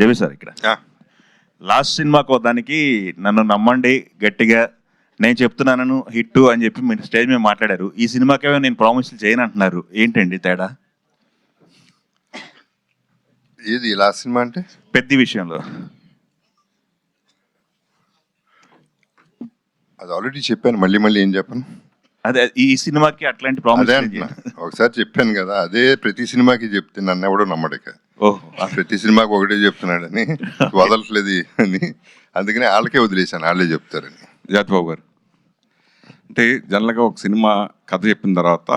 జవి sir ఇక్కడ last సినిమాకు దానికి నన్ను నమ్మండి గట్టిగా నేను చెప్తున్నాను హిట్ అని చెప్పి మీరు స్టేజ్ మీద మాట్లాడారు. ఈ సినిమాకేమో నేను ప్రామిస్లు చేయను అంటున్నారు, ఏంటండి తేడా? ఏది లాస్ట్ సినిమా అంటే? పెద్ద విషయంలో అది ఆల్రెడీ చెప్పాను, మళ్ళీ మళ్ళీ ఏం చెప్పను. అదే ఈ సినిమాకి అట్లాంటి ప్రామిస్ ఒకసారి చెప్పాను కదా, అదే ప్రతి సినిమాకి చెప్తే నన్ను ఎవడో నమ్మడక. ప్రతి సినిమాకి ఒకటే చెప్తున్నాడని వదలట్లేదు అని, అందుకనే వాళ్ళకే వదిలేశాను, వాళ్ళే చెప్తారని. జాతిబాబు గారు అంటే జనరల్గా ఒక సినిమా కథ చెప్పిన తర్వాత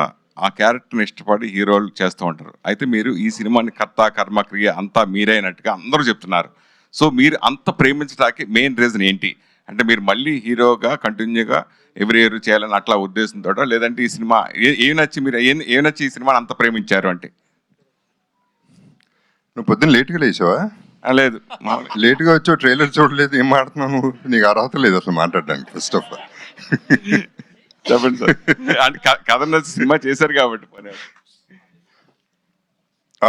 ఆ క్యారెక్టర్ని ఇష్టపడి హీరోలు చేస్తూ ఉంటారు. అయితే మీరు ఈ సినిమాని కర్త కర్మ క్రియ అంతా మీరైనట్టుగా అందరూ చెప్తున్నారు. సో మీరు అంత ప్రేమించడానికి మెయిన్ రీజన్ ఏంటి? అంటే మీరు మళ్ళీ హీరోగా కంటిన్యూగా ఎవ్రీ ఇయర్ చేయాలని అట్లా ఉద్దేశంతో, లేదంటే ఈ సినిమా ఏం నచ్చి మీరు ఏం నచ్చి ఈ సినిమాని అంత ప్రేమించారు అంటే? నువ్వు పొద్దున్న లేట్గా లేచావా? లేదు, లేట్గా వచ్చావు, ట్రైలర్ చూడలేదు, ఏం మాట్లాడుతున్నావు? నీకు అర్హత లేదు అసలు మాట్లాడడానికి. ఫస్ట్ ఆఫ్ ఆల్ చెప్పండి సార్. అంటే కథ నచ్చి సినిమా చేశారు కాబట్టి.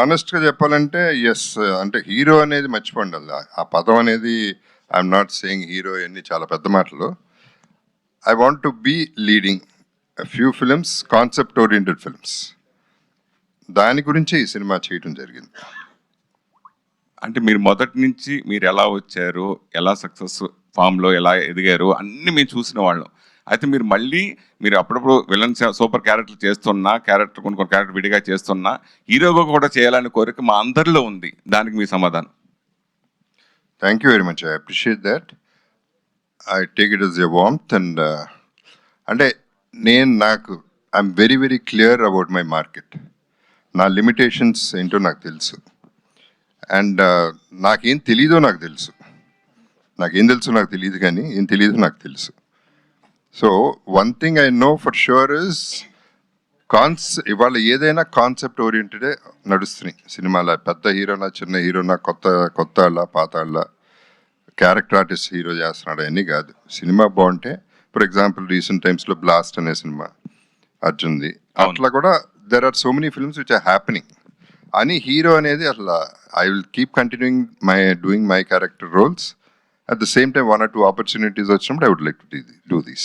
ఆనెస్ట్గా చెప్పాలంటే ఎస్, అంటే హీరో అనేది మర్చిపోండి. ఆ పదం అనేది ఐఎమ్ నాట్ సేయింగ్ హీరో అన్ని చాలా పెద్ద మాటలు. I want to be leading few films, concept oriented films. దాని గురించే ఈ సినిమా చేయడం జరిగింది. అంటే మీరు మొదటి నుంచి మీరు ఎలా వచ్చారు, ఎలా సక్సెస్ ఫామ్లో ఎలా ఎదిగారు అన్నీ మేము చూసిన వాళ్ళం. అయితే మీరు అప్పుడప్పుడు విలన్ సూపర్ క్యారెక్టర్ చేస్తున్నా, కొన్ని క్యారెక్టర్ విడిగా చేస్తున్నా, హీరోగా కూడా చేయాలని కోరిక మా అందరిలో ఉంది. దానికి మీ సమాధానం? Thank you very much, I appreciate that. I take it as a warmth and అంటే నాకు I'm very very clear about my market. నా లిమిటేషన్స్ ఏంటో నాకు తెలుసు, అండ్ నాకేం తెలీదో నాకు తెలుసు. నాకేం తెలుసు నాకు తెలియదు, కానీ ఏం తెలీదో నాకు తెలుసు. So one thing I know for sure is ఇవాళ ఏదైనా కాన్సెప్ట్ ఓరియంటెడే నడుస్తున్నాయి సినిమాల. పెద్ద హీరోనా, చిన్న హీరోనా, కొత్త వాళ్ళ, పాత వాళ్ళ, క్యారెక్టర్ ఆర్టిస్ట్ హీరో చేస్తున్నాడు అని కాదు. సినిమా బాగుంటే, ఫర్ ఎగ్జాంపుల్ రీసెంట్ టైమ్స్లో బ్లాస్ట్ అనే సినిమా అర్జున్ది, అట్లా కూడా there are so many films which are happening. అని హీరో అనేది అసలు I will keep continuing doing my character roles. At the same time, 1 or 2 opportunities వచ్చినప్పుడు I would like to do this.